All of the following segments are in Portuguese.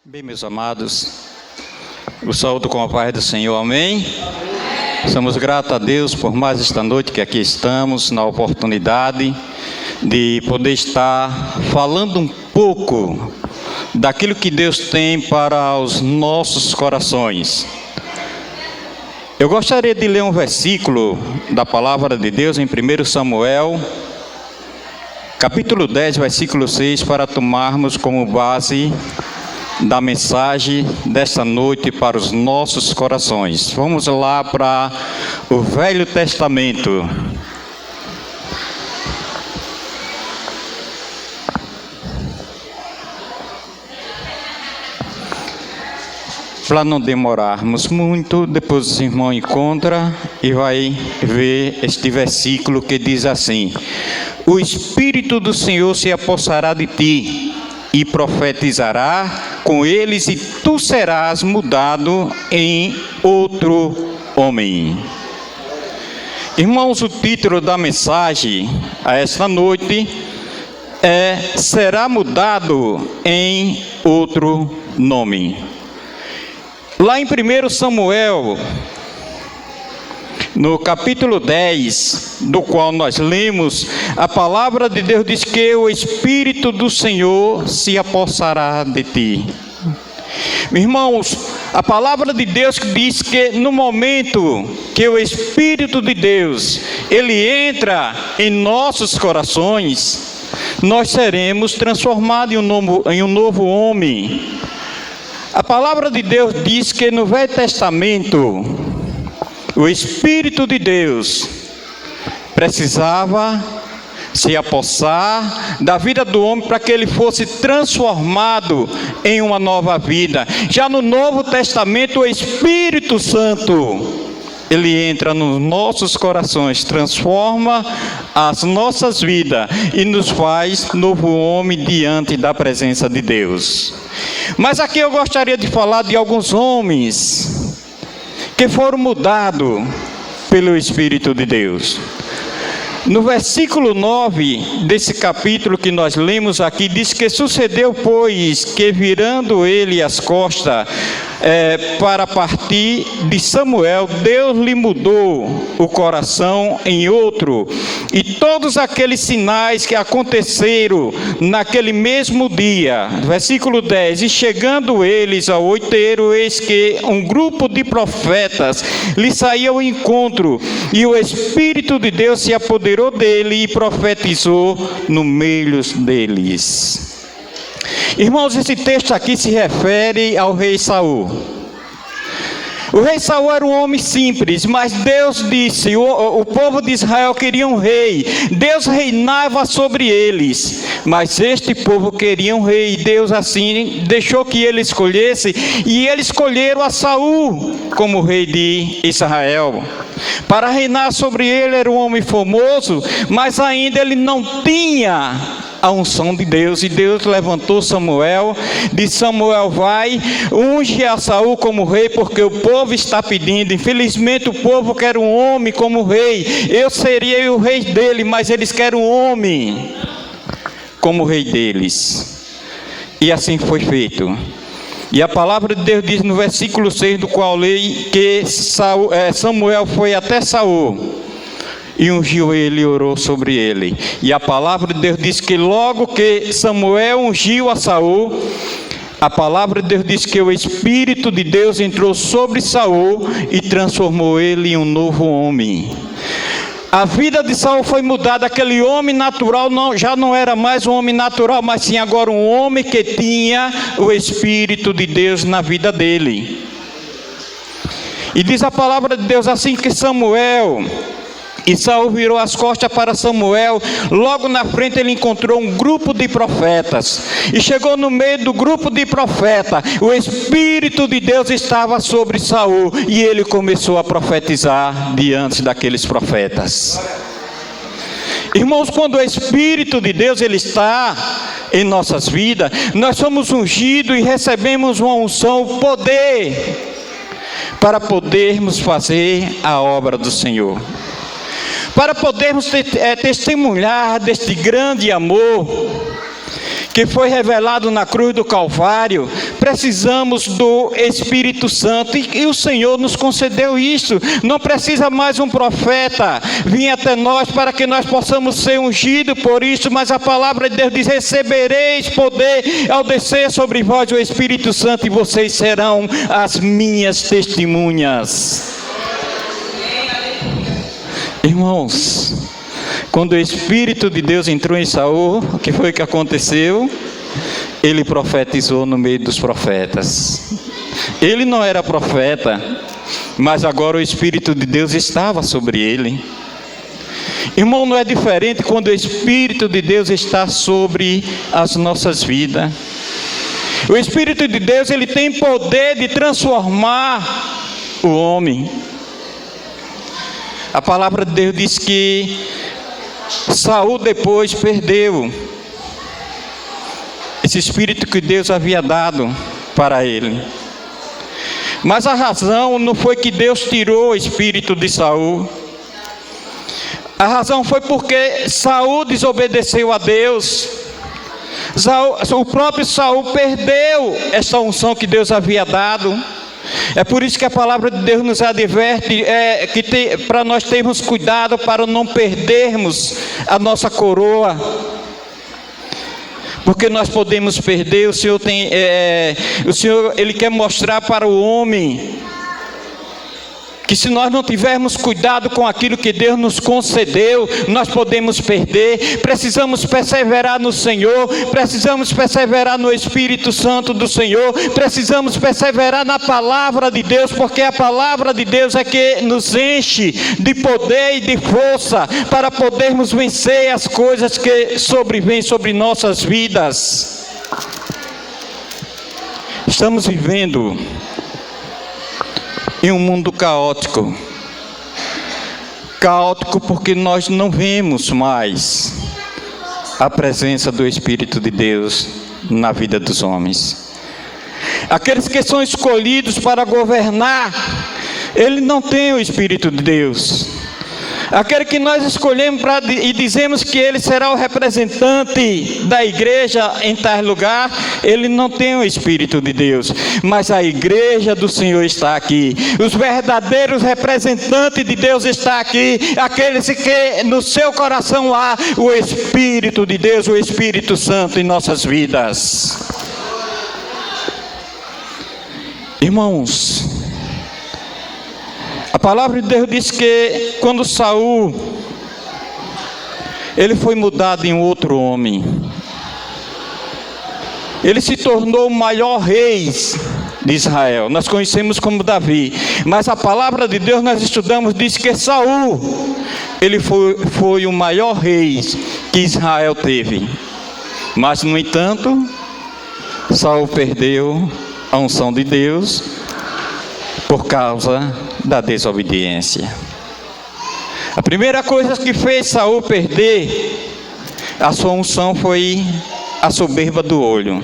Bem, meus amados, eu saúdo com a paz do Senhor, amém? Somos gratos a Deus por mais esta noite que aqui estamos, na oportunidade de poder estar falando um pouco daquilo que Deus tem para os nossos corações. Eu gostaria de ler um versículo da palavra de Deus em 1 Samuel, capítulo 10, versículo 6, para tomarmos como base da mensagem desta noite para os nossos corações. Vamos lá para o Velho Testamento. Para não demorarmos muito, depois os irmãos encontram e vai ver este versículo que diz assim: o Espírito do Senhor se apossará de ti e profetizará com eles, e tu serás mudado em outro homem. Irmãos, o título da mensagem a esta noite é: será mudado em outro nome. Lá em 1 Samuel, no capítulo 10, do qual nós lemos, a palavra de Deus diz que o Espírito do Senhor se apossará de ti. Irmãos, a palavra de Deus diz que no momento que o Espírito de Deus, ele entra em nossos corações, nós seremos transformados em um novo homem. A palavra de Deus diz que no Velho Testamento, o Espírito de Deus precisava se apossar da vida do homem para que ele fosse transformado em uma nova vida. Já no Novo Testamento, o Espírito Santo, ele entra nos nossos corações, transforma as nossas vidas e nos faz novo homem diante da presença de Deus. Mas aqui eu gostaria de falar de alguns homens que foram mudados pelo Espírito de Deus. No versículo 9 desse capítulo que nós lemos aqui, diz que sucedeu, pois, que virando ele as costas para partir de Samuel, Deus lhe mudou o coração em outro, e todos aqueles sinais que aconteceram naquele mesmo dia. Versículo 10, e chegando eles ao outeiro, eis que um grupo de profetas lhe saía ao encontro, e o Espírito de Deus se apoderou dele e profetizou no meio deles. Irmãos, esse texto aqui se refere ao rei Saul. O rei Saul era um homem simples, mas Deus disse, o povo de Israel queria um rei. Deus reinava sobre eles, mas este povo queria um rei. Deus assim deixou que ele escolhesse, e eles escolheram a Saul como rei de Israel. Para reinar sobre ele era um homem famoso, mas ainda ele não tinha a unção de Deus, e Deus levantou Samuel, disse: Samuel, vai, unge a Saul como rei, porque o povo está pedindo. Infelizmente o povo quer um homem como rei. Eu seria o rei dele, mas eles querem um homem como rei deles. E assim foi feito. E a palavra de Deus diz no versículo 6, do qual leio, que Samuel foi até Saul e ungiu ele e orou sobre ele. E a palavra de Deus diz que logo que Samuel ungiu a Saul, a palavra de Deus diz que o Espírito de Deus entrou sobre Saul e transformou ele em um novo homem. A vida de Saul foi mudada. Aquele homem natural já não era mais um homem natural, mas sim agora um homem que tinha o Espírito de Deus na vida dele. E diz a palavra de Deus assim que E Saul virou as costas para Samuel. Logo na frente ele encontrou um grupo de profetas. E chegou no meio do grupo de profetas. O Espírito de Deus estava sobre Saul. E ele começou a profetizar diante daqueles profetas. Irmãos, quando o Espírito de Deus ele está em nossas vidas, nós somos ungidos e recebemos uma unção, poder, para podermos fazer a obra do Senhor. Para podermos testemunhar deste grande amor que foi revelado na cruz do Calvário, precisamos do Espírito Santo, e o Senhor nos concedeu isso. Não precisa mais um profeta vir até nós para que nós possamos ser ungidos por isso, mas a palavra de Deus diz: recebereis poder ao descer sobre vós o Espírito Santo, e vocês serão as minhas testemunhas. Irmãos, quando o Espírito de Deus entrou em Saul, o que foi que aconteceu? Ele profetizou no meio dos profetas. Ele não era profeta, mas agora o Espírito de Deus estava sobre ele. Irmão, não é diferente quando o Espírito de Deus está sobre as nossas vidas. O Espírito de Deus, ele tem poder de transformar o homem. A palavra de Deus diz que Saul depois perdeu esse Espírito que Deus havia dado para ele. Mas a razão não foi que Deus tirou o Espírito de Saul. A razão foi porque Saul desobedeceu a Deus. O próprio Saul perdeu essa unção que Deus havia dado. É por isso que a palavra de Deus nos adverte para nós termos cuidado para não perdermos a nossa coroa, porque nós podemos perder. O Senhor ele quer mostrar para o homem que se nós não tivermos cuidado com aquilo que Deus nos concedeu, nós podemos perder. Precisamos perseverar no Senhor, precisamos perseverar no Espírito Santo do Senhor, precisamos perseverar na palavra de Deus, porque a palavra de Deus é que nos enche de poder e de força para podermos vencer as coisas que sobrevêm sobre nossas vidas. Estamos vivendo em um mundo caótico porque nós não vemos mais a presença do Espírito de Deus na vida dos homens. Aqueles que são escolhidos para governar, ele não tem o Espírito de Deus. Aquele que nós escolhemos e dizemos que ele será o representante da igreja em tal lugar, ele não tem o Espírito de Deus. Mas a igreja do Senhor está aqui. Os verdadeiros representantes de Deus estão aqui. Aqueles que no seu coração há o Espírito de Deus, o Espírito Santo em nossas vidas. Irmãos, a palavra de Deus diz que quando Saul, ele foi mudado em outro homem, ele se tornou o maior rei de Israel. Nós conhecemos como Davi, mas a palavra de Deus nós estudamos diz que Saul, ele foi o maior rei que Israel teve. Mas no entanto, Saul perdeu a unção de Deus por causa da desobediência. A primeira coisa que fez Saul perder a sua unção foi a soberba do olho.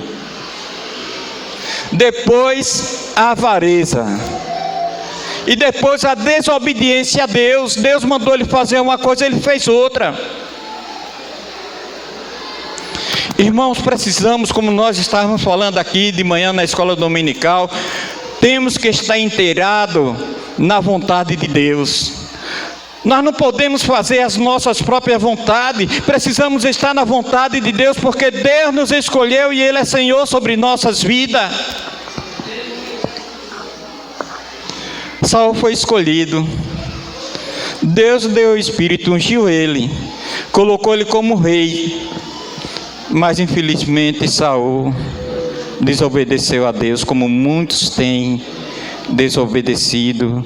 Depois a avareza. E depois a desobediência a Deus. Deus mandou ele fazer uma coisa, ele fez outra. Irmãos, precisamos, como nós estávamos falando aqui de manhã na escola dominical, temos que estar inteirados na vontade de Deus. Nós não podemos fazer as nossas próprias vontades, precisamos estar na vontade de Deus, porque Deus nos escolheu e Ele é Senhor sobre nossas vidas. Saul foi escolhido, Deus deu o Espírito, ungiu ele, colocou ele como rei, mas infelizmente Saul desobedeceu a Deus, como muitos têm desobedecido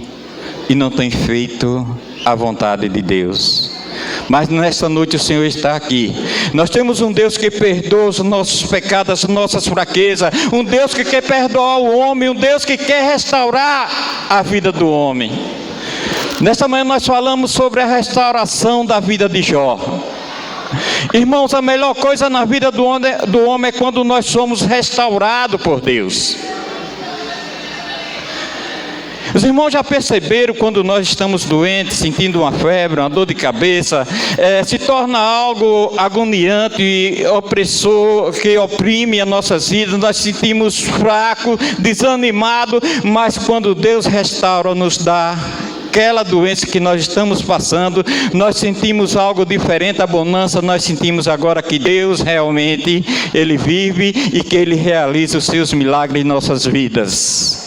e não têm feito a vontade de Deus. Mas nesta noite o Senhor está aqui. Nós temos um Deus que perdoa os nossos pecados, as nossas fraquezas, um Deus que quer perdoar o homem, um Deus que quer restaurar a vida do homem. Nesta manhã nós falamos sobre a restauração da vida de Jó. Irmãos, a melhor coisa na vida do homem é quando nós somos restaurados por Deus. Os irmãos já perceberam quando nós estamos doentes, sentindo uma febre, uma dor de cabeça, se torna algo agoniante e opressor, que oprime as nossas vidas, nós sentimos fracos, desanimados, mas quando Deus restaura, nos dá aquela doença que nós estamos passando, nós sentimos algo diferente, a bonança, nós sentimos agora que Deus realmente, Ele vive e que Ele realiza os seus milagres em nossas vidas.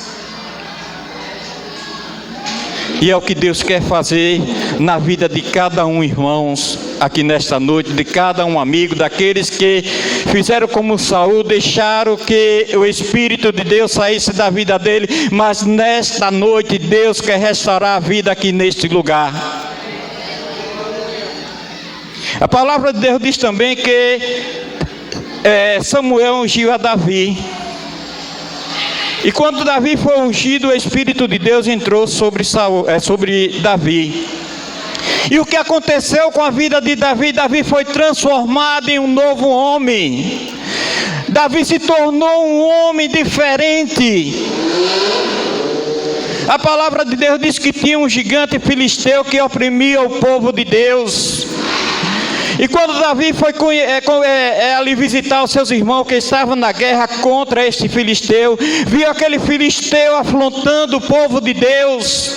E é o que Deus quer fazer na vida de cada um, irmãos, aqui nesta noite, de cada um amigo, daqueles que fizeram como Saul, deixaram que o Espírito de Deus saísse da vida dele, mas nesta noite Deus quer restaurar a vida aqui neste lugar. A palavra de Deus diz também que Samuel ungiu a Davi. E quando Davi foi ungido, o Espírito de Deus entrou sobre Davi. E o que aconteceu com a vida de Davi? Davi foi transformado em um novo homem. Davi se tornou um homem diferente. A palavra de Deus diz que tinha um gigante filisteu que oprimia o povo de Deus. E quando Davi foi ali visitar os seus irmãos que estavam na guerra contra este filisteu, viu aquele filisteu afrontando o povo de Deus.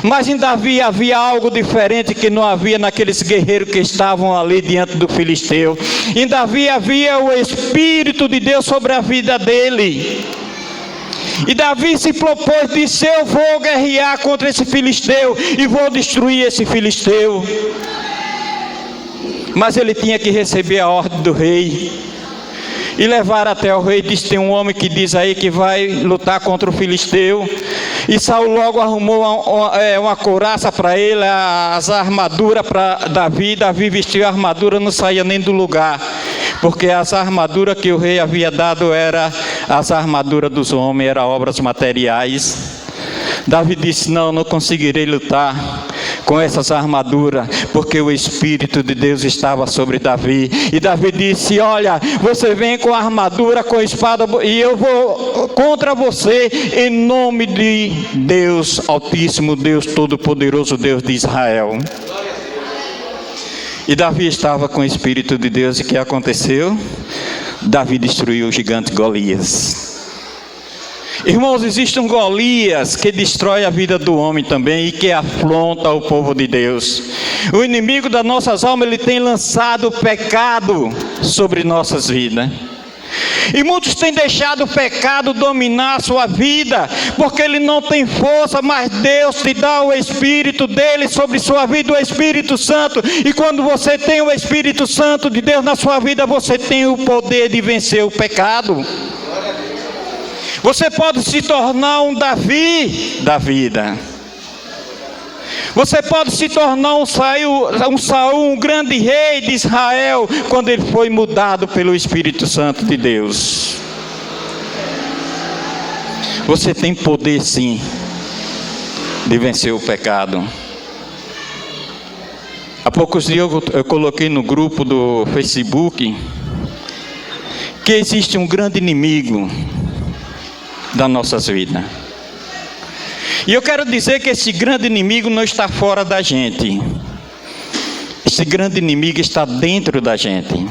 Mas em Davi havia algo diferente que não havia naqueles guerreiros que estavam ali diante do filisteu. Em Davi havia o Espírito de Deus sobre a vida dele. E Davi se propôs, disse: eu vou guerrear contra esse filisteu e vou destruir esse filisteu. Mas ele tinha que receber a ordem do rei e levar até o rei. Diz: tem um homem que diz aí que vai lutar contra o filisteu. E Saul logo arrumou uma couraça para ele, as armaduras para Davi. Davi vestiu a armadura, não saía nem do lugar, porque as armaduras que o rei havia dado eram as armaduras dos homens, eram obras materiais. Davi disse: não conseguirei lutar com essas armaduras, porque o Espírito de Deus estava sobre Davi. E Davi disse: olha, você vem com a armadura, com a espada, e eu vou contra você, em nome de Deus Altíssimo, Deus Todo-Poderoso, Deus de Israel. E Davi estava com o Espírito de Deus. E o que aconteceu? Davi destruiu o gigante Golias. Irmãos, existe um Golias que destrói a vida do homem também e que afronta o povo de Deus. O inimigo das nossas almas, ele tem lançado o pecado sobre nossas vidas. E muitos têm deixado o pecado dominar a sua vida, porque ele não tem força, mas Deus te dá o Espírito dele sobre sua vida, o Espírito Santo. E quando você tem o Espírito Santo de Deus na sua vida, você tem o poder de vencer o pecado. Você pode se tornar um Davi da vida. Você pode se tornar um Saul, um grande rei de Israel, quando ele foi mudado pelo Espírito Santo de Deus. Você tem poder, sim, de vencer o pecado. Há poucos dias eu coloquei no grupo do Facebook que existe um grande inimigo das nossas vidas. E eu quero dizer que esse grande inimigo não está fora da gente. Esse grande inimigo está dentro da gente.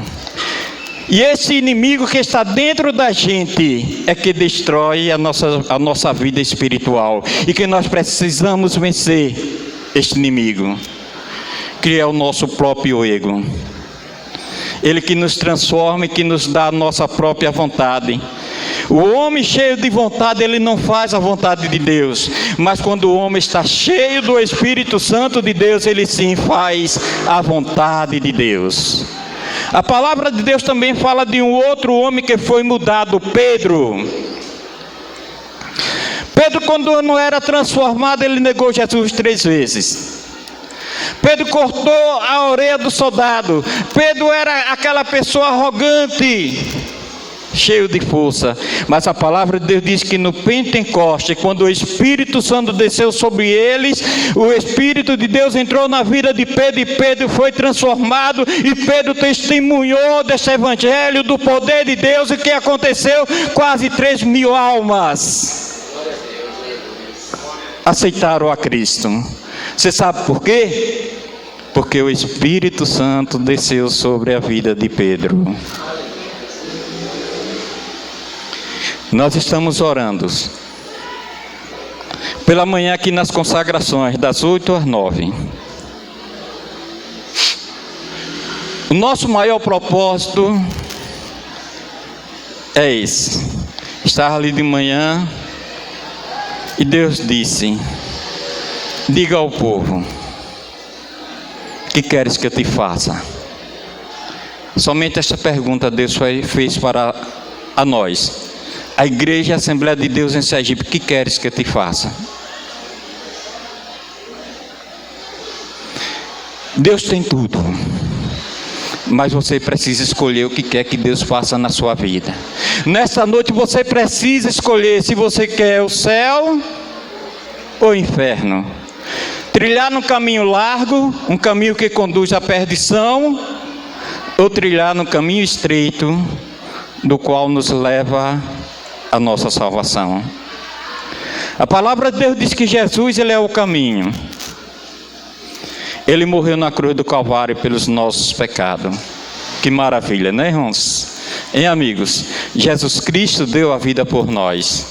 E esse inimigo que está dentro da gente é que destrói a nossa vida espiritual. E que nós precisamos vencer este inimigo, que é o nosso próprio ego. Ele que nos transforma e que nos dá a nossa própria vontade. O homem cheio de vontade, ele não faz a vontade de Deus. Mas quando o homem está cheio do Espírito Santo de Deus, ele sim faz a vontade de Deus. A palavra de Deus também fala de um outro homem que foi mudado, Pedro. Pedro, quando não era transformado, ele negou Jesus 3 vezes. Pedro cortou a orelha do soldado. Pedro era aquela pessoa arrogante, cheio de força. Mas a palavra de Deus diz que no Pentecoste, quando o Espírito Santo desceu sobre eles, o Espírito de Deus entrou na vida de Pedro, e Pedro foi transformado, e Pedro testemunhou desse evangelho, do poder de Deus. E o que aconteceu? Quase 3.000 almas aceitaram a Cristo. Você sabe por quê? Porque o Espírito Santo desceu sobre a vida de Pedro. Nós estamos orando pela manhã aqui nas consagrações, das 8 às 9. O nosso maior propósito é esse. Estava ali de manhã e Deus disse: diga ao povo, que queres que eu te faça? Somente esta pergunta Deus fez para a nós, a Igreja Assembleia de Deus em Sergipe: que queres que eu te faça? Deus tem tudo, mas você precisa escolher o que quer que Deus faça na sua vida. Nesta noite você precisa escolher se você quer o céu ou o inferno. Trilhar no caminho largo, um caminho que conduz à perdição, ou trilhar no caminho estreito, do qual nos leva a nossa salvação. A palavra de Deus diz que Jesus, Ele é o caminho. Ele morreu na cruz do Calvário pelos nossos pecados. Que maravilha, né, irmãos? Hein, amigos? Jesus Cristo deu a vida por nós.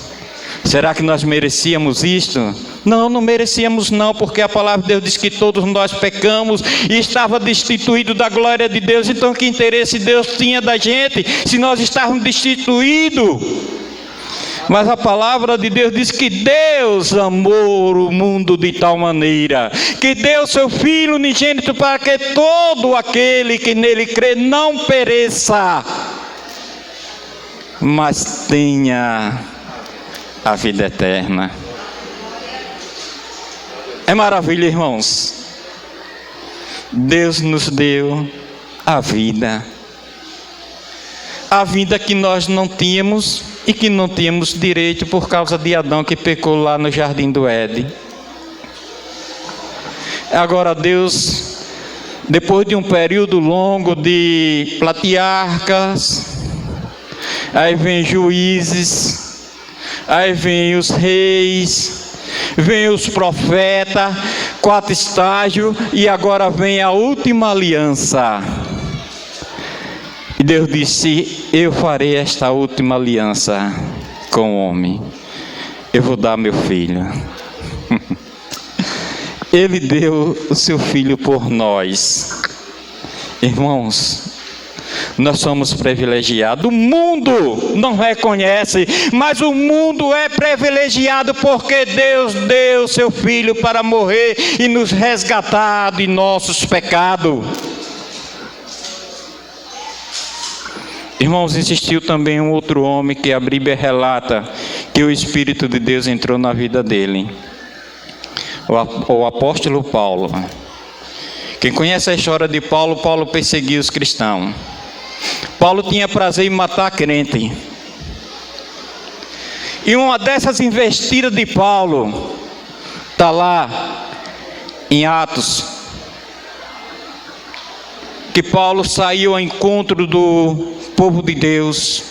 Será que nós merecíamos isto? Não, não merecíamos não, porque a palavra de Deus diz que todos nós pecamos e estava destituído da glória de Deus. Então que interesse Deus tinha da gente se nós estávamos destituídos? Mas a palavra de Deus diz que Deus amou o mundo de tal maneira que deu seu Filho unigênito para que todo aquele que nele crê não pereça, mas tenha a vida eterna. É maravilha, irmãos. Deus nos deu a vida que nós não tínhamos e que não tínhamos direito por causa de Adão, que pecou lá no jardim do Éden. Agora Deus, depois de um período longo de patriarcas, aí vem juízes, aí vem os reis, vem os profetas, 4 estágios, e agora vem a última aliança. E Deus disse: eu farei esta última aliança com o homem. Eu vou dar meu filho. Ele deu o seu filho por nós. Irmãos, nós somos privilegiados. O mundo não reconhece, mas o mundo é privilegiado porque Deus deu seu filho para morrer e nos resgatar de nossos pecados. Irmãos, existiu também um outro homem que a Bíblia relata que o Espírito de Deus entrou na vida dele. O apóstolo Paulo. Quem conhece a história de Paulo, Paulo perseguia os cristãos. Paulo tinha prazer em matar crente. E uma dessas investidas de Paulo está lá em Atos, que Paulo saiu ao encontro do povo de Deus,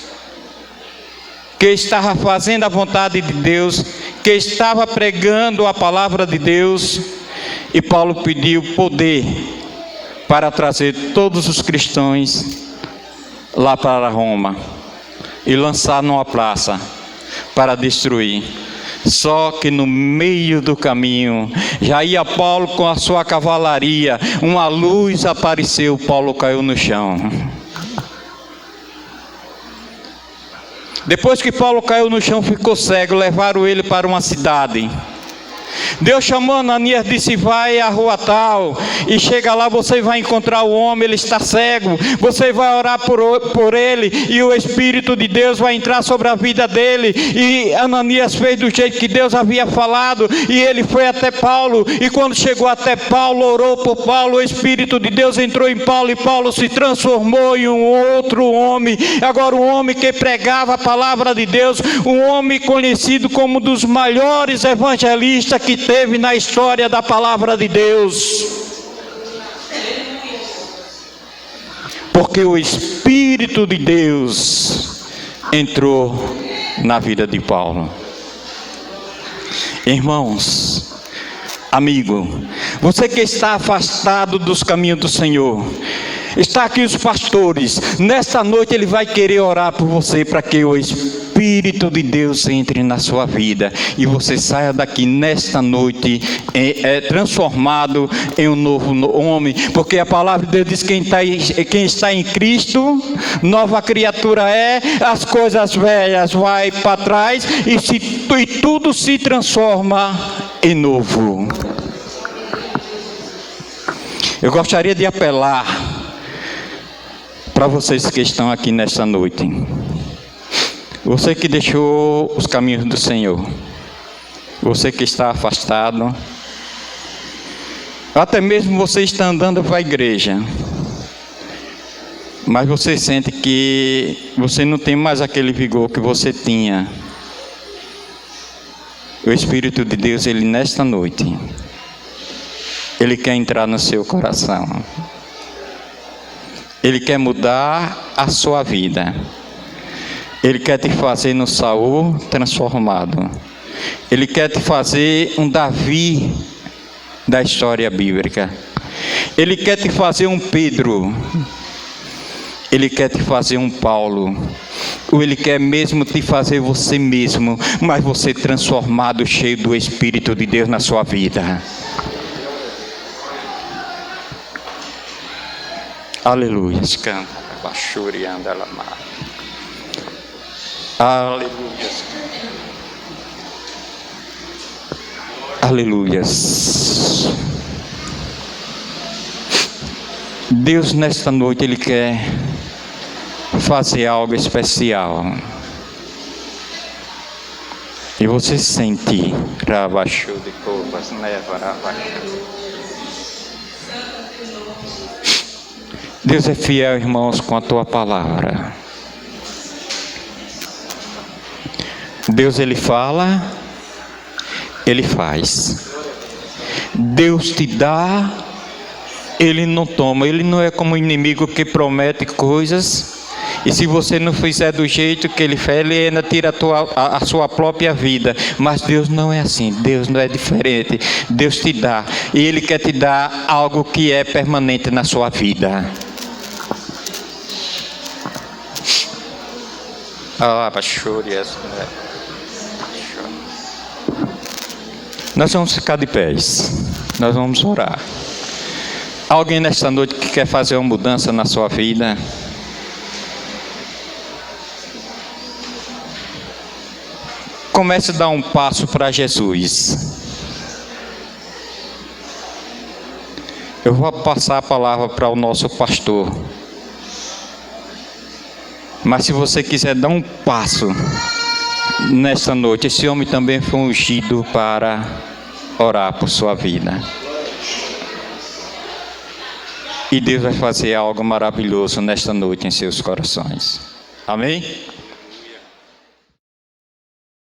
que estava fazendo a vontade de Deus, que estava pregando a palavra de Deus, e Paulo pediu poder para trazer todos os cristãos lá para Roma e lançar numa praça para destruir. Só que no meio do caminho, já ia Paulo com a sua cavalaria, uma luz apareceu, Paulo caiu no chão. Depois que Paulo caiu no chão, ficou cego, levaram ele para uma cidade. Deus chamou Ananias e disse: vai à rua tal, e chega lá, você vai encontrar o homem, ele está cego, você vai orar por ele, e o Espírito de Deus vai entrar sobre a vida dele. E Ananias fez do jeito que Deus havia falado, e ele foi até Paulo, e quando chegou até Paulo, orou por Paulo, o Espírito de Deus entrou em Paulo, e Paulo se transformou em um outro homem. Agora um homem que pregava a palavra de Deus, um homem conhecido como um dos maiores evangelistas que teve na história da palavra de Deus, porque o Espírito de Deus entrou na vida de Paulo. Irmãos, amigo, você que está afastado dos caminhos do Senhor, está aqui os pastores, nesta noite ele vai querer orar por você, para que o Espírito de Deus entre na sua vida, e você saia daqui nesta noite transformado em um novo homem, porque a palavra de Deus diz que quem está em Cristo, nova criatura é, as coisas velhas vai para trás, e tudo se transforma em novo. Eu gostaria de apelar para vocês que estão aqui nesta noite, você que deixou os caminhos do Senhor, você que está afastado, até mesmo você está andando para a igreja, mas você sente que você não tem mais aquele vigor que você tinha. O Espírito de Deus, ele nesta noite, ele quer entrar no seu coração. Ele quer mudar a sua vida. Ele quer te fazer no Saul transformado. Ele quer te fazer um Davi da história bíblica. Ele quer te fazer um Pedro. Ele quer te fazer um Paulo. Ou ele quer mesmo te fazer você mesmo, mas você transformado, cheio do Espírito de Deus na sua vida. Aleluia. Canta. Bachuri anda lá. Aleluia. Aleluia. Deus nesta noite ele quer fazer algo especial. E você sente Rabachu de Covas, neva Rabachu. Deus é fiel, irmãos, com a tua palavra. Deus, ele fala, ele faz. Deus te dá, ele não toma. Ele não é como o inimigo que promete coisas, e se você não fizer do jeito que ele faz, ele ainda tira a sua própria vida. Mas Deus não é assim, Deus não é diferente. Deus te dá, e ele quer te dar algo que é permanente na sua vida. Nós vamos ficar de pés, nós vamos orar. Alguém nesta noite que quer fazer uma mudança na sua vida? Comece a dar um passo para Jesus. Eu vou passar a palavra para o nosso pastor. Mas se você quiser dar um passo nesta noite, esse homem também foi ungido para orar por sua vida. E Deus vai fazer algo maravilhoso nesta noite em seus corações. Amém?